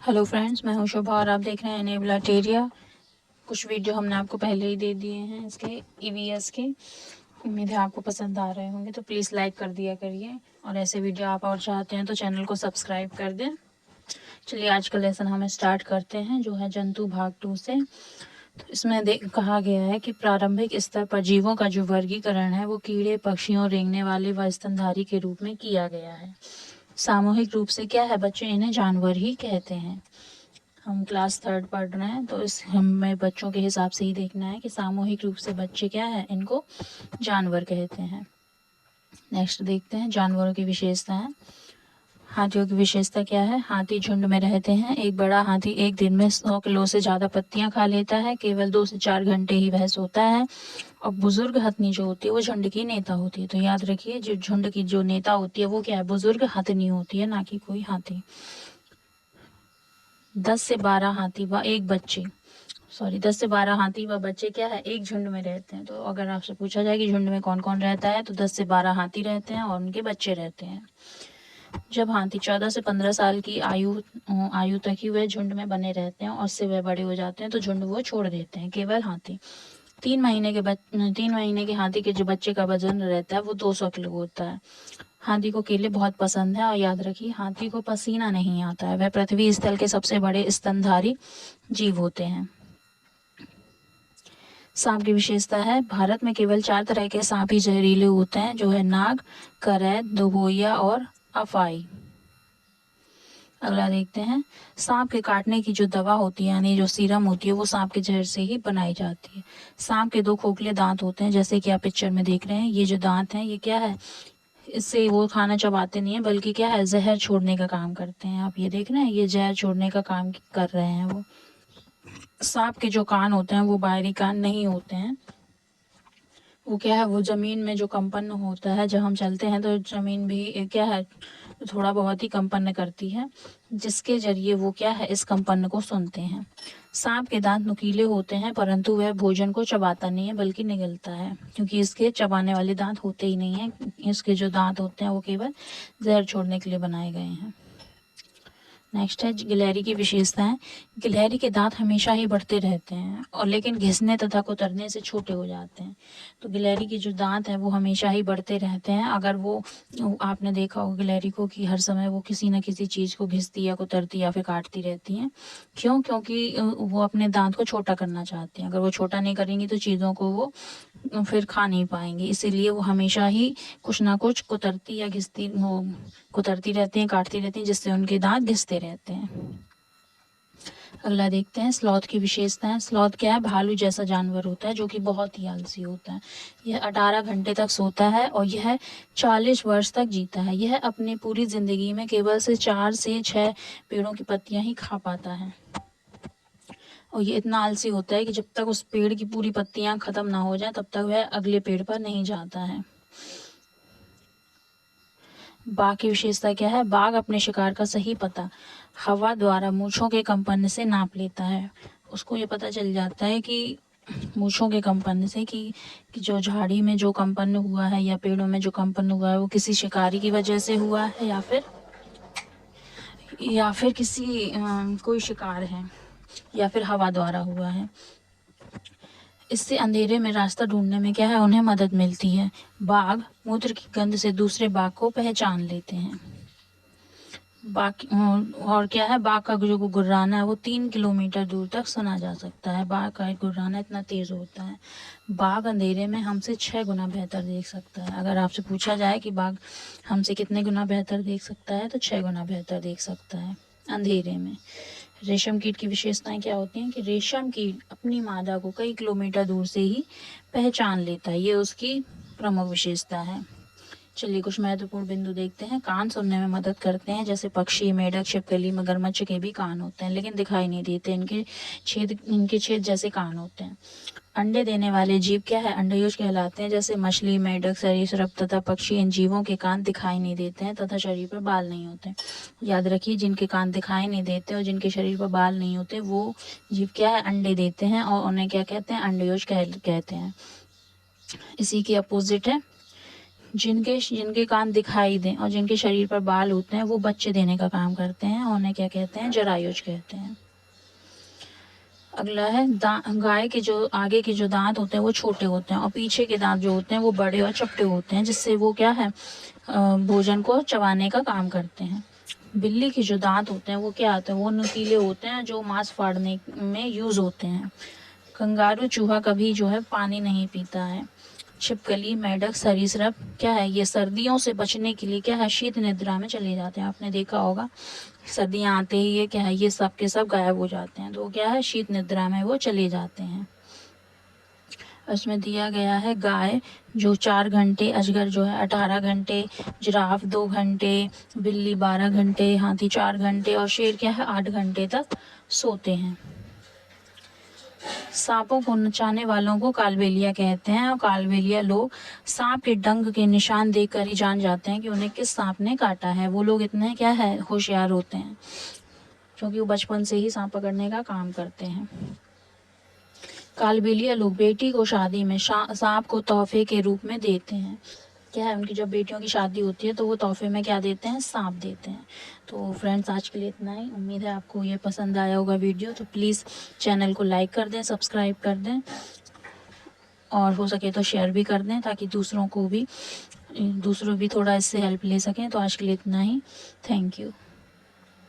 Hello friends, मैं हूं शोभा और आप देख रहे हैं एनेबल टेरिया। कुछ वीडियो हमने आपको पहले ही दे दिए हैं इसके ईवीएस के। उम्मीद है आपको पसंद आ रहे होंगे, तो प्लीज़ लाइक कर दिया करिए और ऐसे वीडियो आप और चाहते हैं तो चैनल को सब्सक्राइब कर दें। चलिए आज का लेसन हमें स्टार्ट करते हैं, जो है जंतु भाग 2 से। तो इसमें कहा गया है कि प्रारंभिक स्तर पर जीवों का जो वर्गीकरण है वो कीड़े, पक्षियों, रेंगने वाले व स्तनधारी के रूप में किया गया है। सामूहिक रूप से क्या है बच्चे, इन्हें जानवर ही कहते हैं। हम क्लास 3 पढ़ रहे हैं, तो इस हमें बच्चों के हिसाब से ही देखना है कि सामूहिक रूप से बच्चे क्या है, इनको जानवर कहते हैं। नेक्स्ट देखते हैं जानवरों की विशेषताएं। हाथियों की विशेषता क्या है? हाथी झुंड में रहते हैं। एक बड़ा हाथी एक दिन में 100 किलो से ज़्यादा पत्तियां खा लेता है। केवल 2 से 4 घंटे ही वह सोता है। और बुजुर्ग हथनी जो होती है वो झुंड की नेता होती है। तो याद रखिए, जो झुंड की जो नेता होती है वो क्या है? बुजुर्ग हथनी होती है, ना कि कोई हाथी। 10 से 12 हाथी व एक बच्चे 10 से 12 हाथी व बच्चे क्या है, एक झुंड में रहते हैं। तो अगर आपसे पूछा जाए कि झुंड में कौन कौन रहता है, तो 10 से 12 हाथी रहते हैं और उनके बच्चे रहते हैं। जब हाथी 14 से 15 साल की आयु तक ही वह झुंड में बने रहते हैं और उससे वह बड़े हो जाते हैं तो झुंड वो छोड़ देते हैं। केवल हाथी 3 महीने के हाथी के जो बच्चे का वजन रहता है वो 200 किलो होता है। हाथी को केले बहुत पसंद है। और याद रखिए, हाथी को पसीना नहीं आता है। वह पृथ्वी स्थल के सबसे बड़े स्तनधारी जीव होते हैं। सांप की विशेषता है, भारत में केवल 4 तरह के सांप ही जहरीले होते हैं, जो है नाग, करैद, दोबोया और अफाई। अगला देखते हैं, सांप के काटने की जो दवा होती है, यानी जो सीरम होती है, वो सांप के जहर से ही बनाई जाती है। सांप के 2 खोखले दांत होते हैं, जैसे कि आप पिक्चर में देख रहे हैं। ये जो दांत हैं, ये क्या है, इससे वो खाना चबाते नहीं है, बल्कि क्या है, जहर छोड़ने का काम करते हैं। आप ये देख रहे हैं, ये जहर छोड़ने का काम कर रहे हैं वो। सांप के जो कान होते हैं वो बाहरी कान नहीं होते हैं। वो क्या है, वो जमीन में जो कंपन होता है, जब हम चलते हैं तो जमीन भी क्या है, थोड़ा बहुत ही कंपन करती है, जिसके जरिए वो क्या है, इस कंपन को सुनते हैं। सांप के दांत नुकीले होते हैं, परंतु वह भोजन को चबाता नहीं है बल्कि निगलता है, क्योंकि इसके चबाने वाले दांत होते ही नहीं है। इसके जो दांत होते हैं वो केवल जहर छोड़ने के लिए बनाए गए हैं। नेक्स्ट है गिलहरी की विशेषताएं। गिलहरी के दांत हमेशा ही बढ़ते रहते हैं और लेकिन घिसने तथा कुतरने से छोटे हो जाते हैं। तो गिलहरी के जो दांत हैं वो हमेशा ही बढ़ते रहते हैं। अगर वो आपने देखा हो गिलहरी को कि हर समय वो किसी न किसी चीज़ को घिसती या कुतरती या फिर काटती रहती हैं। क्यों? क्योंकि वो अपने दांत को छोटा करना चाहती हैं। अगर वो छोटा नहीं करेंगी तो चीज़ों को वो फिर खा नहीं पाएंगी, इसीलिए वो हमेशा ही कुछ ना कुछ कुतरती या घिसती वो कुतरती रहती हैं, काटती रहती हैं, जिससे उनके दांत घिसते रहते हैं। अगला देखते हैं स्लॉथ की विशेषताएं। स्लॉथ क्या है? भालू जैसा जानवर होता है, जो कि बहुत ही आलसी होता है। यह 18 घंटे तक सोता है और यह 40 वर्ष तक जीता है। यह अपनी पूरी जिंदगी में केवल से 4 से 6 पेड़ों की पत्तियां ही खा पाता है। और ये इतना आलसी होता है कि जब तक उस पेड़ की पूरी पत्तियां खत्म ना हो जाए, तब तक वह अगले पेड़ पर नहीं जाता है। बाघ की विशेषता क्या है? बाघ अपने शिकार का सही पता हवा द्वारा मूंछों के कंपन से नाप लेता है। उसको ये पता चल जाता है कि मूंछों के कंपन से कि जो झाड़ी में जो कंपन हुआ है या पेड़ों में जो कंपन हुआ है वो किसी शिकारी की वजह से हुआ है या फिर किसी कोई शिकार है या फिर हवा द्वारा हुआ है। इससे अंधेरे में रास्ता ढूंढने में क्या है, उन्हें मदद मिलती है। बाघ मूत्र की गंध से दूसरे बाघ को पहचान लेते हैं। बाकी और क्या है, बाघ का जो गुर्राना है वो 3 किलोमीटर दूर तक सुना जा सकता है। बाघ का गुर्राना इतना तेज होता है। बाघ अंधेरे में हमसे 6 गुना बेहतर देख सकता है। अगर आपसे पूछा जाए कि बाघ हमसे कितने गुना बेहतर देख सकता है, तो 6 गुना बेहतर देख सकता है अंधेरे में। रेशम कीट की विशेषताएं क्या होती हैं कि रेशम कीट अपनी मादा को कई किलोमीटर दूर से ही पहचान लेता है। ये उसकी प्रमुख विशेषता है। चलिए कुछ महत्वपूर्ण बिंदु देखते हैं। कान सुनने में मदद करते हैं, जैसे पक्षी, मेढक, छिपकली, मगरमच्छ के भी कान होते हैं, लेकिन दिखाई नहीं देते। इनके छेद जैसे कान होते हैं। अंडे देने वाले जीव क्या है? अंडयुज कहलाते हैं, जैसे मछली, मेढक, सरीसृप तथा पक्षी। इन जीवों के कान दिखाई नहीं देते हैं तथा शरीर पर बाल नहीं होते। याद रखिए, जिनके कान दिखाई नहीं देते और जिनके शरीर पर बाल नहीं होते, वो जीव क्या है? अंडे देते हैं और उन्हें क्या कहते हैं? अंडयुज कहते हैं। इसी के अपोजिट है जिनके जिनके कान दिखाई दें और जिनके शरीर पर बाल होते हैं वो बच्चे देने का काम करते हैं और उन्हें क्या कहते हैं, जरायुज कहते हैं। अगला है गाय के जो आगे के जो दांत होते हैं वो छोटे होते हैं और पीछे के दांत जो होते हैं वो बड़े और चपटे होते हैं, जिससे वो क्या है, भोजन को चबाने का काम करते हैं। बिल्ली के जो दांत होते हैं वो क्या होते हैं, वो नुकीले होते हैं जो मांस फाड़ने में यूज होते हैं। कंगारू चूहा कभी जो है पानी नहीं पीता है। छिपकली, मेंढक, सरीसृप क्या है, ये सर्दियों से बचने के लिए क्या है, शीत निद्रा में चले जाते हैं। आपने देखा होगा सर्दियाँ आते ही ये क्या है, ये सब के सब गायब हो जाते हैं, तो क्या है, शीत निद्रा में वो चले जाते हैं। उसमें दिया गया है गाय जो 4 घंटे, अजगर जो है 18 घंटे, जिराफ 2 घंटे, बिल्ली 12 घंटे, हाथी 4 घंटे और शेर क्या है 8 घंटे तक सोते हैं। सांपों को नचाने वालों को कालबेलिया कहते हैं और कालबेलिया लोग सांप के डंक के निशान देखकर ही जान जाते हैं कि उन्हें किस सांप ने काटा है। वो लोग इतने क्या है, होशियार होते हैं, क्योंकि वो बचपन से ही सांप पकड़ने का काम करते हैं। कालबेलिया लोग बेटी को शादी में सांप को तोहफे के रूप में देते हैं। क्या है, उनकी जब बेटियों की शादी होती है तो वो तोहफे में क्या देते हैं, सांप देते हैं। तो फ्रेंड्स आज के लिए इतना ही। उम्मीद है आपको ये पसंद आया होगा वीडियो, तो प्लीज़ चैनल को लाइक कर दें, सब्सक्राइब कर दें और हो सके तो शेयर भी कर दें, ताकि दूसरों भी थोड़ा इससे हेल्प ले सकें। तो आज के लिए इतना ही। Thank you.